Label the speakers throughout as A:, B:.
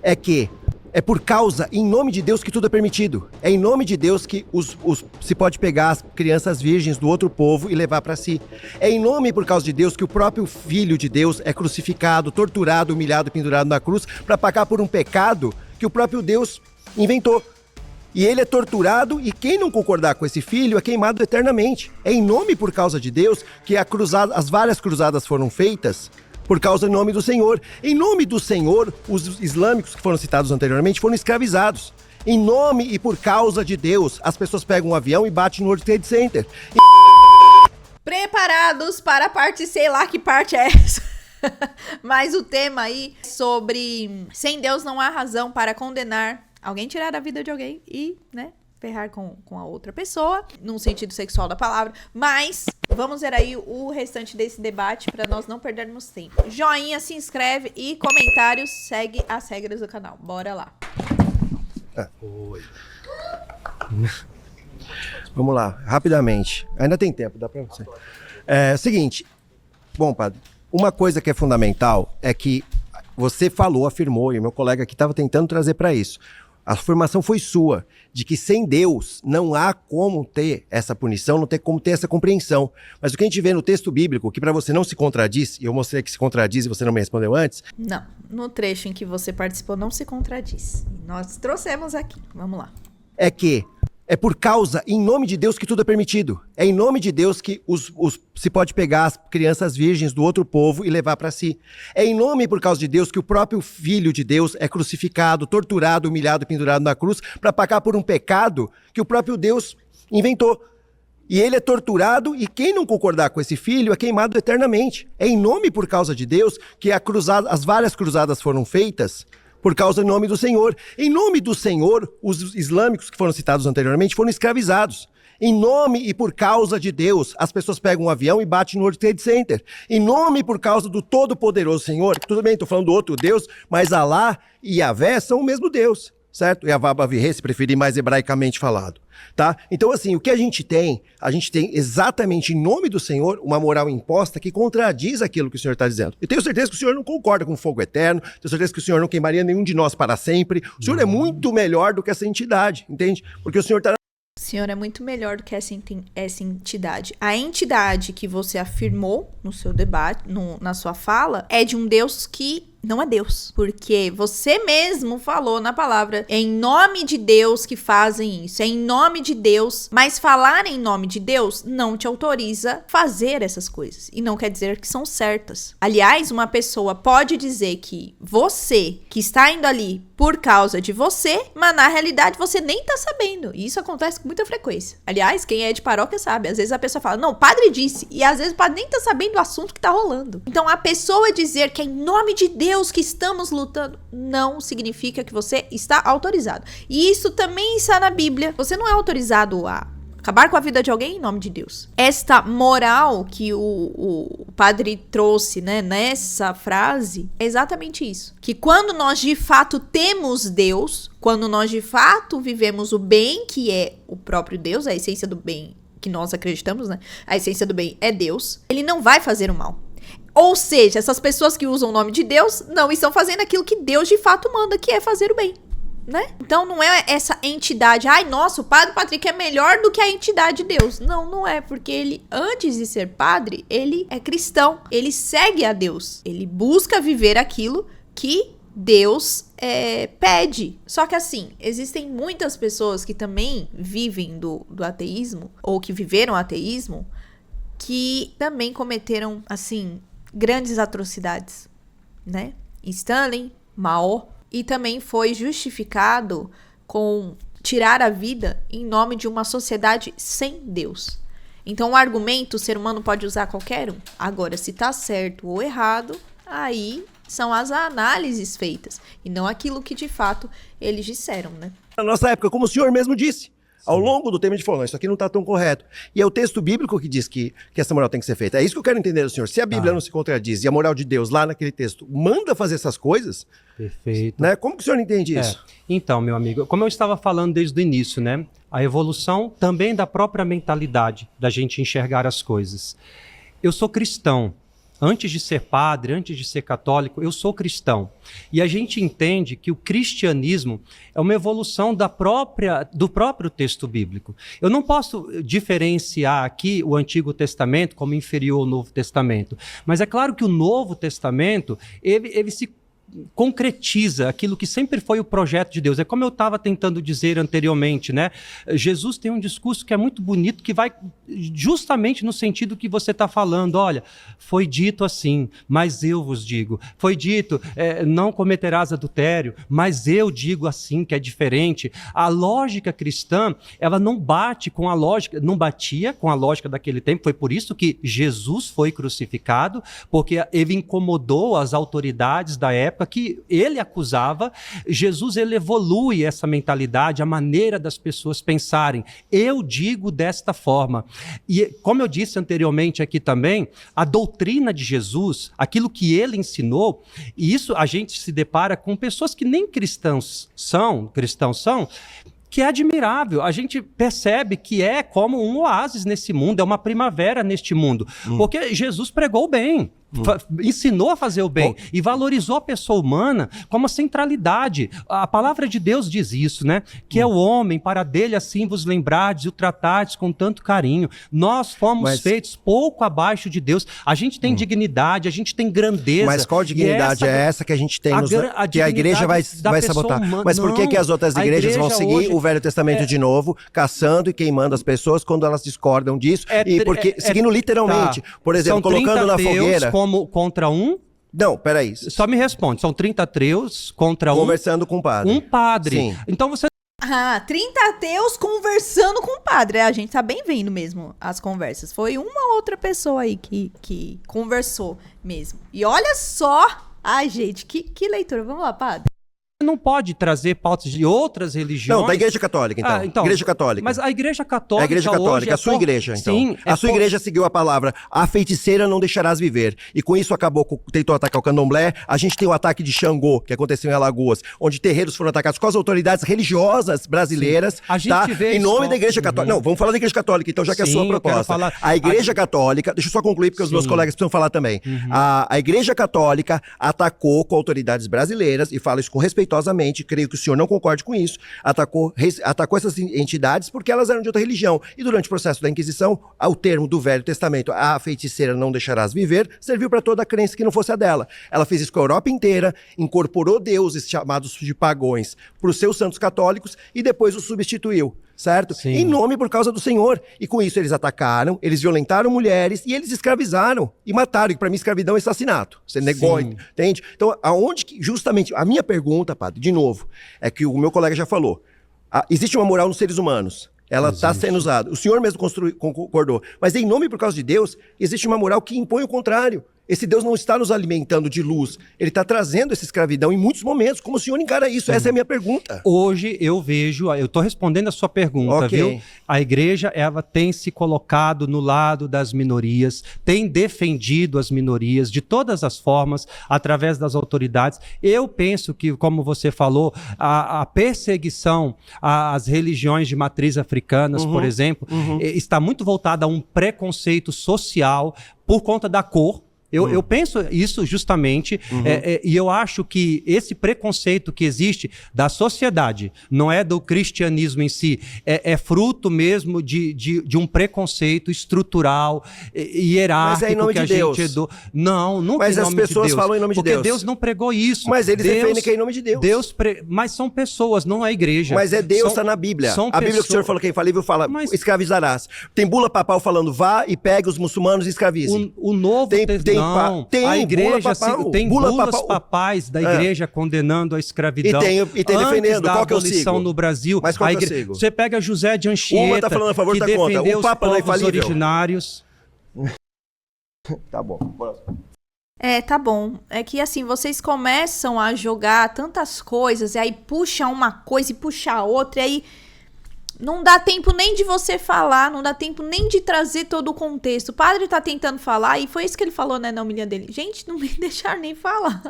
A: é que é por causa, em nome de Deus, que tudo é permitido. É em nome de Deus que se pode pegar as crianças virgens do outro povo e levar para si. É em nome e por causa de Deus que o próprio Filho de Deus é crucificado, torturado, humilhado e pendurado na cruz para pagar por um pecado que o próprio Deus inventou. E ele é torturado e quem não concordar com esse filho é queimado eternamente. É em nome e por causa de Deus que as várias cruzadas foram feitas por causa do nome do Senhor. Em nome do Senhor, os islâmicos que foram citados anteriormente foram escravizados. Em nome e por causa de Deus, as pessoas pegam um avião e batem no World Trade Center.
B: Preparados para a parte, sei lá que parte é essa. Mas o tema aí sobre sem Deus não há razão para condenar alguém, tirar a vida de alguém e, né, ferrar com a outra pessoa, num sentido sexual da palavra. Mas vamos ver aí o restante desse debate para nós não perdermos tempo. Joinha, se inscreve e comentários, segue as regras do canal. Bora lá.
A: Oi. Vamos lá, rapidamente. Ainda tem tempo, dá para você. Seguinte, bom, padre, uma coisa que é fundamental é que você falou, afirmou, e o meu colega aqui estava tentando trazer para isso. A afirmação foi sua, de que sem Deus não há como ter essa punição, não tem como ter essa compreensão. Mas o que a gente vê no texto bíblico, que para você não se contradiz, e eu mostrei que se contradiz e você não me respondeu antes.
B: Não, no trecho em que você participou não se contradiz. Nós trouxemos aqui, vamos lá.
A: É que é por causa, em nome de Deus, que tudo é permitido. É em nome de Deus que se pode pegar as crianças virgens do outro povo e levar para si. É em nome e por causa de Deus que o próprio Filho de Deus é crucificado, torturado, humilhado e pendurado na cruz para pagar por um pecado que o próprio Deus inventou. E ele é torturado e quem não concordar com esse filho é queimado eternamente. É em nome e por causa de Deus que as várias cruzadas foram feitas por causa do nome do Senhor. Em nome do Senhor, os islâmicos que foram citados anteriormente foram escravizados. Em nome e por causa de Deus, as pessoas pegam um avião e batem no World Trade Center. Em nome e por causa do Todo-Poderoso Senhor, tudo bem, estou falando do outro Deus, mas Alá e Yahvé são o mesmo Deus, certo? Yahvé Bavirê, se preferir mais hebraicamente falado. Tá? Então, assim, o que a gente tem exatamente em nome do Senhor uma moral imposta que contradiz aquilo que o Senhor está dizendo. Eu tenho certeza que o Senhor não concorda com o fogo eterno, tenho certeza que o Senhor não queimaria nenhum de nós para sempre. O Senhor é muito melhor do que essa entidade, entende? Porque o Senhor está...
B: O Senhor é muito melhor do que essa entidade. A entidade que você afirmou no seu debate, na sua fala, é de um Deus que não é Deus. Porque você mesmo falou na palavra, é em nome de Deus que fazem isso, é em nome de Deus. Mas falar em nome de Deus não te autoriza fazer essas coisas. E não quer dizer que são certas. Aliás, uma pessoa pode dizer que você, que está indo ali por causa de você, mas na realidade você nem tá sabendo. E isso acontece com muita frequência. Aliás, quem é de paróquia sabe. Às vezes a pessoa fala, não, o padre disse. E às vezes o padre nem tá sabendo do assunto que tá rolando. Então a pessoa dizer que é em nome de Deus que estamos lutando, não significa que você está autorizado. E isso também está na Bíblia. Você não é autorizado a acabar com a vida de alguém em nome de Deus. Esta moral que o padre trouxe, né, nessa frase, é exatamente isso. Que quando nós de fato temos Deus, quando nós de fato vivemos o bem, que é o próprio Deus, a essência do bem que nós acreditamos, né? A essência do bem é Deus. Ele não vai fazer o mal. Ou seja, essas pessoas que usam o nome de Deus não estão fazendo aquilo que Deus de fato manda, que é fazer o bem, né? Então não é essa entidade, ai, nossa, o padre Patrick é melhor do que a entidade de Deus. Não, não é, porque ele, antes de ser padre, ele é cristão, ele segue a Deus, ele busca viver aquilo que Deus pede. Só que assim, existem muitas pessoas que também vivem do ateísmo, ou que viveram ateísmo, que também cometeram, assim, grandes atrocidades, né? Stalin, Mao, e também foi justificado com tirar a vida em nome de uma sociedade sem Deus. Então o argumento o ser humano pode usar qualquer um. Agora, se tá certo ou errado, aí são as análises feitas e não aquilo que de fato eles disseram, né?
A: Na nossa época, como o senhor mesmo disse, ao longo do tempo a gente falou, não, isso aqui não está tão correto. E é o texto bíblico que diz que essa moral tem que ser feita. É isso que eu quero entender do senhor. Se a Bíblia não se contradiz e a moral de Deus lá naquele texto manda fazer essas coisas,
C: perfeito,
A: né? Como que o senhor entende isso?
C: Então, meu amigo, como eu estava falando desde o início, né? A evolução também da própria mentalidade da gente enxergar as coisas. Eu sou cristão antes de ser padre, antes de ser católico, eu sou cristão. E a gente entende que o cristianismo é uma evolução do próprio texto bíblico. Eu não posso diferenciar aqui o Antigo Testamento como inferior ao Novo Testamento. Mas é claro que o Novo Testamento, ele se concretiza aquilo que sempre foi o projeto de Deus. É como eu estava tentando dizer anteriormente, né? Jesus tem um discurso que é muito bonito, que vai justamente no sentido que você está falando. Olha, foi dito assim, mas eu vos digo. Foi dito, não cometerás adultério, mas eu digo assim, que é diferente. A lógica cristã, ela não batia com a lógica daquele tempo. Foi por isso que Jesus foi crucificado, porque ele incomodou as autoridades da época que ele acusava. Jesus, ele evolui essa mentalidade, a maneira das pessoas pensarem. Eu digo desta forma. E como eu disse anteriormente aqui também, a doutrina de Jesus, aquilo que ele ensinou, e isso a gente se depara com pessoas que nem cristãos são, que é admirável. A gente percebe que é como um oásis nesse mundo, é uma primavera neste mundo. Porque Jesus pregou bem. Ensinou a fazer o bem e valorizou a pessoa humana como a centralidade. A palavra de Deus diz isso, né? Que é o homem, para dele assim vos lembrardes e o tratardes com tanto carinho. Nós fomos feitos pouco abaixo de Deus. A gente tem dignidade, a gente tem grandeza.
A: Mas qual dignidade é essa que a gente tem? Que a igreja vai sabotar.
B: Humana.
A: Mas por que as outras igrejas vão seguir hoje o Velho Testamento de novo, caçando e queimando as pessoas quando elas discordam disso? Seguindo literalmente. Por exemplo, colocando na fogueira...
C: Como contra um?
A: Não, peraí.
C: Só me responde. São 30 ateus contra
A: Conversando com o padre.
C: Um padre.
A: Sim.
C: Então você...
B: 30 ateus conversando com o padre. A gente tá bem vendo mesmo as conversas. Foi uma outra pessoa aí que conversou mesmo. E olha só... Ai, gente, que leitura. Vamos lá, padre.
C: Não pode trazer pautas de outras religiões.
A: Não, da Igreja Católica, então. Igreja Católica.
C: Mas a Igreja Católica.
A: A Igreja Católica,
C: hoje
A: a sua igreja, então.
C: Sim,
A: a sua igreja seguiu a palavra, a feiticeira não deixarás viver. E com isso tentou atacar o candomblé. A gente tem o ataque de Xangô, que aconteceu em Alagoas, onde terreiros foram atacados com as autoridades religiosas brasileiras. Sim.
C: A gente vê
A: em nome da Igreja Católica. Não, vamos falar da Igreja Católica, então, já que é a sua proposta. A Igreja Católica, deixa eu só concluir, porque os meus colegas precisam falar também. A Igreja Católica atacou com autoridades brasileiras, e falo isso com respeitosamente, creio que o senhor não concorde com isso, atacou essas entidades porque elas eram de outra religião. E durante o processo da Inquisição, o termo do Velho Testamento, a feiticeira não deixarás viver, serviu para toda a crença que não fosse a dela. Ela fez isso com a Europa inteira, incorporou deuses chamados de pagões para os seus santos católicos e depois os substituiu. Certo?
C: Sim.
A: Em nome por causa do Senhor. E com isso eles atacaram, eles violentaram mulheres e eles escravizaram e mataram. E para mim escravidão é assassinato. Você negou, entende? Então, aonde que, justamente, a minha pergunta, padre, de novo, é que o meu colega já falou. Existe uma moral nos seres humanos. Ela está sendo usada. O senhor mesmo concordou. Mas em nome por causa de Deus, existe uma moral que impõe o contrário. Esse Deus não está nos alimentando de luz. Ele está trazendo essa escravidão em muitos momentos. Como o senhor encara isso? Essa é a minha pergunta.
C: Hoje eu vejo, eu estou respondendo a sua pergunta, viu? A igreja, ela tem se colocado no lado das minorias, tem defendido as minorias de todas as formas, através das autoridades. Eu penso que, como você falou, a perseguição às religiões de matriz africanas, por exemplo, está muito voltada a um preconceito social por conta da cor. Eu penso isso justamente, e eu acho que esse preconceito que existe da sociedade, não é do cristianismo em si, é fruto mesmo de um preconceito estrutural, hierárquico.
A: Mas é em nome
C: que
A: de
C: a
A: Deus.
C: gente não nunca
A: mas
C: em nome
A: as pessoas
C: de Deus,
A: falam em nome de Deus.
C: porque Deus não pregou isso.
A: Mas eles defendem que é em nome de Deus.
C: Mas são pessoas, não é igreja.
A: Mas é Deus, está na Bíblia. A Bíblia que o senhor falou que é infalível fala, escravizarás. Tem bula papal falando, vá e pegue os muçulmanos e escravize.
C: O Novo Testamento, a igreja tem bulas papais da igreja condenando a escravidão.
A: E tem defendendo. Qual que eu sigo?
C: No Brasil.
A: Mas qual que eu sigo?
C: Você pega José de Anchieta,
A: uma tá falando a favor
C: que
A: da conta.
C: defendeu
A: O Papa
C: os
A: não é
C: povos
A: infalível.
C: originários.
A: Tá bom.
B: Tá bom. É que assim, vocês começam a jogar tantas coisas, e aí puxa uma coisa e puxa a outra, e aí não dá tempo nem de você falar, não dá tempo nem de trazer todo o contexto. O padre tá tentando falar, e foi isso que ele falou, né, na homilia dele. Gente, não me deixaram nem falar.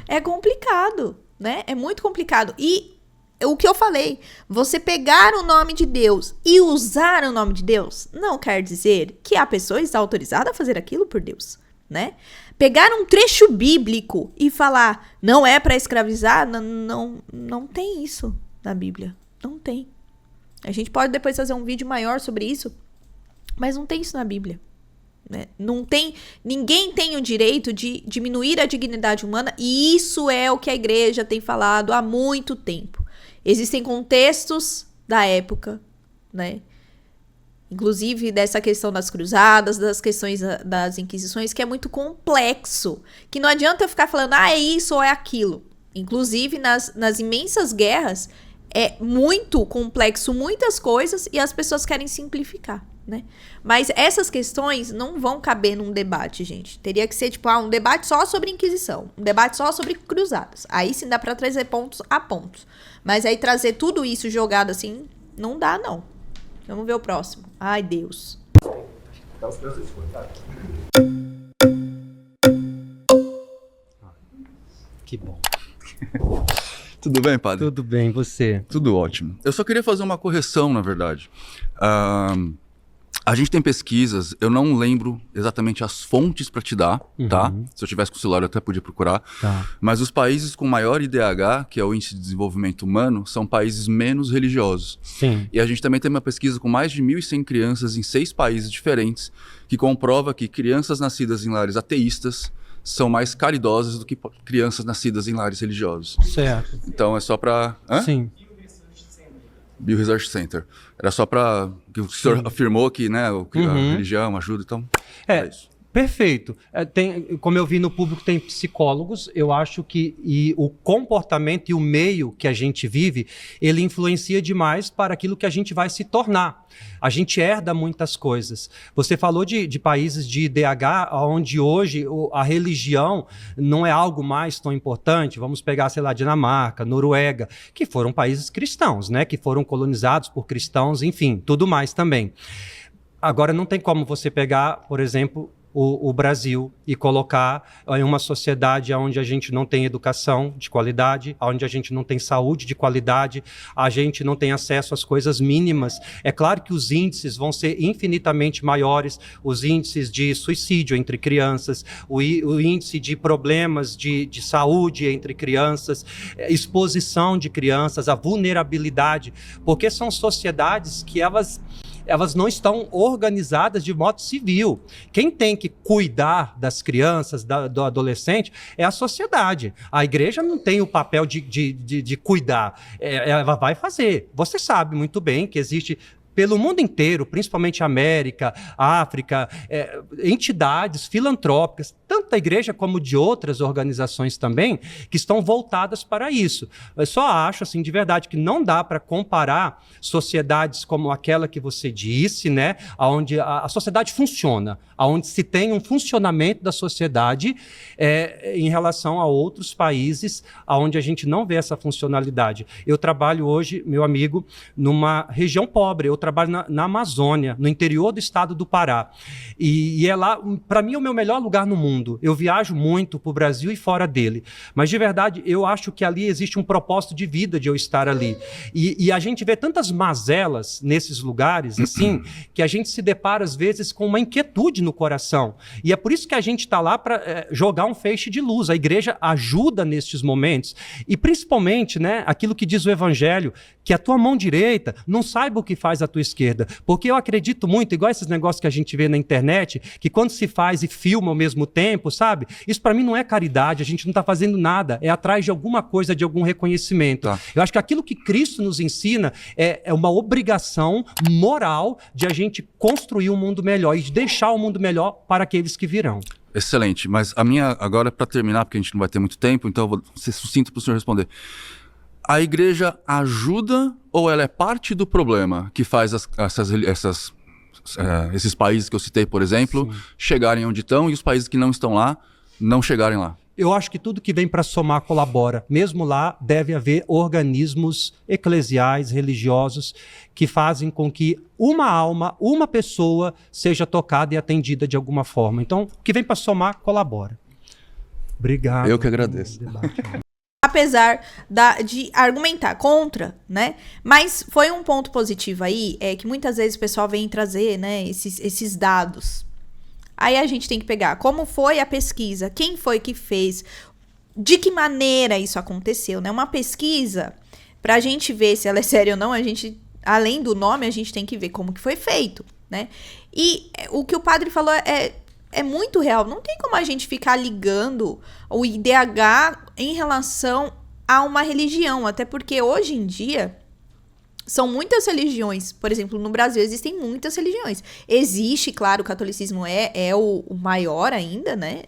B: É complicado, né? É muito complicado. E o que eu falei, você pegar o nome de Deus e usar o nome de Deus, não quer dizer que a pessoa está autorizada a fazer aquilo por Deus. né? Pegar um trecho bíblico e falar, não é para escravizar, não tem isso na Bíblia. Não tem. A gente pode depois fazer um vídeo maior sobre isso, mas não tem isso na Bíblia. Né? Não tem, ninguém tem o direito de diminuir a dignidade humana, e isso é o que a igreja tem falado há muito tempo. Existem contextos da época, né? Inclusive dessa questão das cruzadas, das questões das inquisições, que é muito complexo, que não adianta eu ficar falando, é isso ou é aquilo. Inclusive nas imensas guerras é muito complexo, muitas coisas, e as pessoas querem simplificar, né? Mas essas questões não vão caber num debate, gente. Teria que ser, tipo, um debate só sobre Inquisição, um debate só sobre cruzadas. Aí sim dá pra trazer pontos a pontos. Mas aí trazer tudo isso jogado assim, não dá, não. Vamos ver o próximo. Ai, Deus.
C: Que bom.
D: Tudo bem, padre?
C: Tudo bem, você?
D: Tudo ótimo. Eu só queria fazer uma correção, na verdade. A gente tem pesquisas, eu não lembro exatamente as fontes para te dar, tá? Se eu tivesse com o celular eu até podia procurar.
C: Tá.
D: Mas os países com maior IDH, que é o Índice de Desenvolvimento Humano, são países menos religiosos.
C: Sim.
D: E a gente também tem uma pesquisa com mais de 1.100 crianças em 6 países diferentes, que comprova que crianças nascidas em lares ateístas são mais caridosas do que crianças nascidas em lares religiosos.
C: Certo.
D: Então é só para...
C: Sim.
D: Bio Research Center. Era só para que o senhor afirmou que, né, a religião ajuda, então é isso.
C: Perfeito. Como eu vi no público, tem psicólogos. Eu acho que o comportamento e o meio que a gente vive, ele influencia demais para aquilo que a gente vai se tornar. A gente herda muitas coisas. Você falou de países de IDH, onde hoje a religião não é algo mais tão importante. Vamos pegar, sei lá, Dinamarca, Noruega, que foram países cristãos, né? Que foram colonizados por cristãos, enfim, tudo mais também. Agora, não tem como você pegar, por exemplo, o Brasil e colocar em uma sociedade onde a gente não tem educação de qualidade, onde a gente não tem saúde de qualidade, a gente não tem acesso às coisas mínimas. É claro que os índices vão ser infinitamente maiores, os índices de suicídio entre crianças, o índice de problemas de saúde entre crianças, exposição de crianças, a vulnerabilidade, porque são sociedades que elas não estão organizadas de modo civil. Quem tem que cuidar das crianças, do adolescente, é a sociedade. A igreja não tem o papel de cuidar. Ela vai fazer. Você sabe muito bem que existe pelo mundo inteiro, principalmente América, África, entidades filantrópicas, tanto da igreja como de outras organizações também, que estão voltadas para isso. Eu só acho, assim, de verdade, que não dá para comparar sociedades como aquela que você disse, né, onde a sociedade funciona, onde se tem um funcionamento da sociedade em relação a outros países onde a gente não vê essa funcionalidade. Eu trabalho hoje, meu amigo, numa região pobre, eu trabalho na Amazônia, no interior do estado do Pará. E é lá, para mim, é o meu melhor lugar no mundo. Eu viajo muito para o Brasil e fora dele. Mas, de verdade, eu acho que ali existe um propósito de vida de eu estar ali. E a gente vê tantas mazelas nesses lugares, assim, que a gente se depara, às vezes, com uma inquietude no coração. E é por isso que a gente está lá para jogar um feixe de luz. A igreja ajuda nestes momentos. E, principalmente, né, aquilo que diz o Evangelho, que a tua mão direita não saiba o que faz a tua esquerda. Porque eu acredito muito, igual esses negócios que a gente vê na internet, que quando se faz e filma ao mesmo tempo, sabe? Isso para mim não é caridade, a gente não está fazendo nada, é atrás de alguma coisa, de algum reconhecimento. Tá. Eu acho que aquilo que Cristo nos ensina é uma obrigação moral de a gente construir um mundo melhor e de deixar o mundo melhor para aqueles que virão.
D: Excelente, mas a minha, agora para terminar, porque a gente não vai ter muito tempo, então eu vou ser sucinto para o senhor responder. A igreja ajuda ou ela é parte do problema que faz esses países que eu citei, por exemplo, chegarem onde estão e os países que não estão lá, não chegarem lá?
C: Eu acho que tudo que vem para somar colabora. Mesmo lá, deve haver organismos eclesiais, religiosos, que fazem com que uma alma, uma pessoa, seja tocada e atendida de alguma forma. Então, o que vem para somar, colabora. Obrigado.
D: Eu que agradeço.
B: Apesar de argumentar contra, né? Mas foi um ponto positivo aí, que muitas vezes o pessoal vem trazer, né, esses dados. Aí a gente tem que pegar como foi a pesquisa, quem foi que fez, de que maneira isso aconteceu, né? Uma pesquisa, pra gente ver se ela é séria ou não, a gente, além do nome, a gente tem que ver como que foi feito, né? E o que o padre falou é muito real. Não tem como a gente ficar ligando o IDH em relação a uma religião, até porque hoje em dia são muitas religiões. Por exemplo, no Brasil existem muitas religiões. Existe, claro, o catolicismo é o maior ainda, né?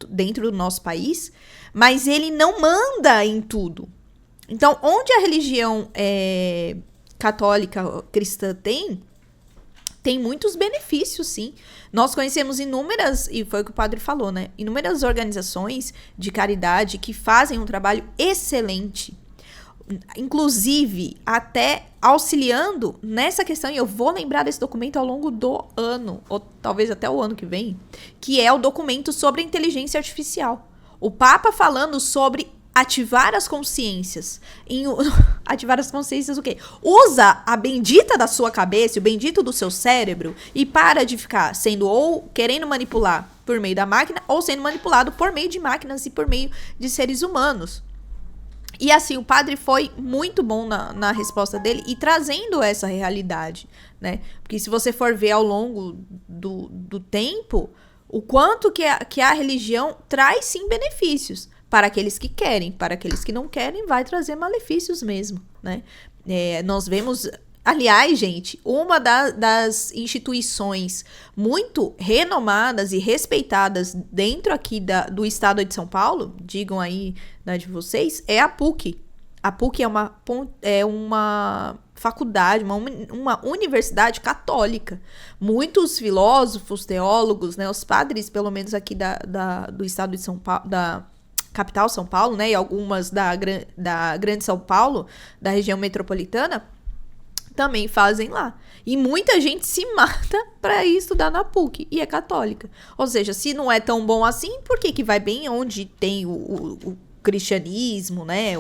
B: Dentro do nosso país, mas ele não manda em tudo. Então, onde a religião católica cristã tem muitos benefícios, sim. Nós conhecemos inúmeras, e foi o que o padre falou, né? Inúmeras organizações de caridade que fazem um trabalho excelente. Inclusive, até auxiliando nessa questão, e eu vou lembrar desse documento ao longo do ano, ou talvez até o ano que vem, que é o documento sobre a inteligência artificial. O Papa falando sobre ativar as consciências. Ativar as consciências o quê? Usa a bendita da sua cabeça, o bendito do seu cérebro, e para de ficar sendo ou querendo manipular por meio da máquina, ou sendo manipulado por meio de máquinas e por meio de seres humanos. E assim, o padre foi muito bom na resposta dele e trazendo essa realidade, né? Porque se você for ver ao longo do tempo, o quanto que a religião traz sim benefícios para aqueles que querem, para aqueles que não querem, vai trazer malefícios mesmo, né? Nós vemos, aliás, gente, uma das instituições muito renomadas e respeitadas dentro aqui do estado de São Paulo, digam aí, né, de vocês, é a PUC. A PUC é uma faculdade, uma universidade católica. Muitos filósofos, teólogos, né, os padres, pelo menos aqui do estado de São Paulo, da capital São Paulo, né, e algumas da Grande São Paulo, da região metropolitana, também fazem lá. E muita gente se mata para ir estudar na PUC, e é católica. Ou seja, se não é tão bom assim, por que vai bem onde tem o cristianismo, né?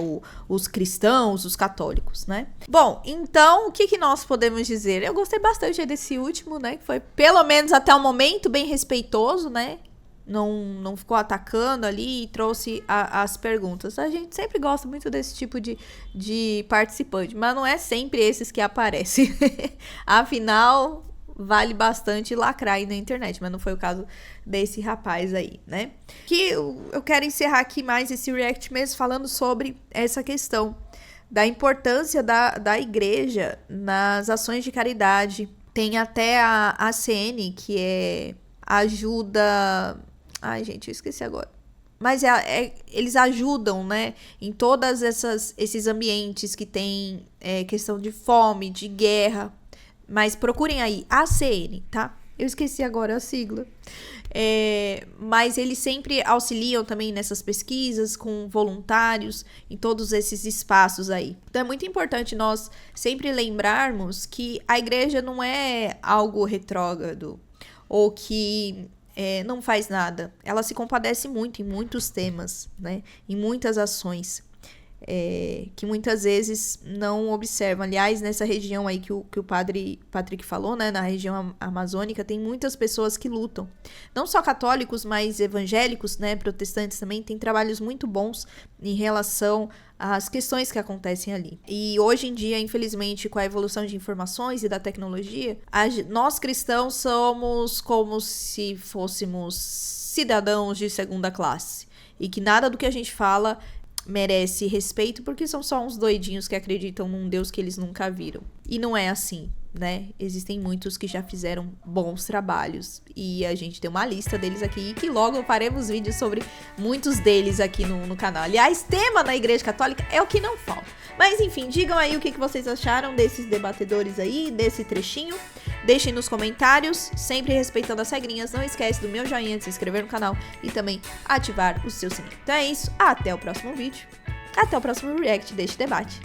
B: Os cristãos, os católicos, né? Bom, então, o que nós podemos dizer? Eu gostei bastante desse último, né? Que foi, pelo menos até o momento, bem respeitoso, né? Não ficou atacando ali e trouxe as perguntas. A gente sempre gosta muito desse tipo de participante, mas não é sempre esses que aparecem. Afinal, vale bastante lacrar aí na internet, mas não foi o caso desse rapaz aí, né? Que eu quero encerrar aqui mais esse react mesmo falando sobre essa questão da importância da igreja nas ações de caridade. Tem até a ACN, que é ajuda... Ai, gente, eu esqueci agora. Mas eles ajudam, né, em todas esses ambientes que tem questão de fome, de guerra. Mas procurem aí, ACN, tá? Eu esqueci agora a sigla. Mas eles sempre auxiliam também nessas pesquisas com voluntários em todos esses espaços aí. Então é muito importante nós sempre lembrarmos que a igreja não é algo retrógrado ou que... não faz nada. Ela se compadece muito em muitos temas, né? Em muitas ações que muitas vezes não observam. Aliás, nessa região aí que o padre Patrick falou, né? Na região amazônica, tem muitas pessoas que lutam. Não só católicos, mas evangélicos, né? Protestantes também. Tem trabalhos muito bons em relação às questões que acontecem ali. E hoje em dia, infelizmente, com a evolução de informações e da tecnologia, nós cristãos somos como se fôssemos cidadãos de segunda classe. E que nada do que a gente fala merece respeito, porque são só uns doidinhos que acreditam num Deus que eles nunca viram. E não é assim, né? Existem muitos que já fizeram bons trabalhos. E a gente tem uma lista deles aqui, e que logo faremos vídeos sobre muitos deles aqui no canal. Aliás, tema na Igreja Católica é o que não falta. Mas enfim, digam aí o que vocês acharam desses debatedores aí, desse trechinho. Deixem nos comentários, sempre respeitando as regrinhas. Não esquece do meu joinha, de se inscrever no canal e também ativar o seu sininho. Então é isso, até o próximo vídeo. Até o próximo react deste debate.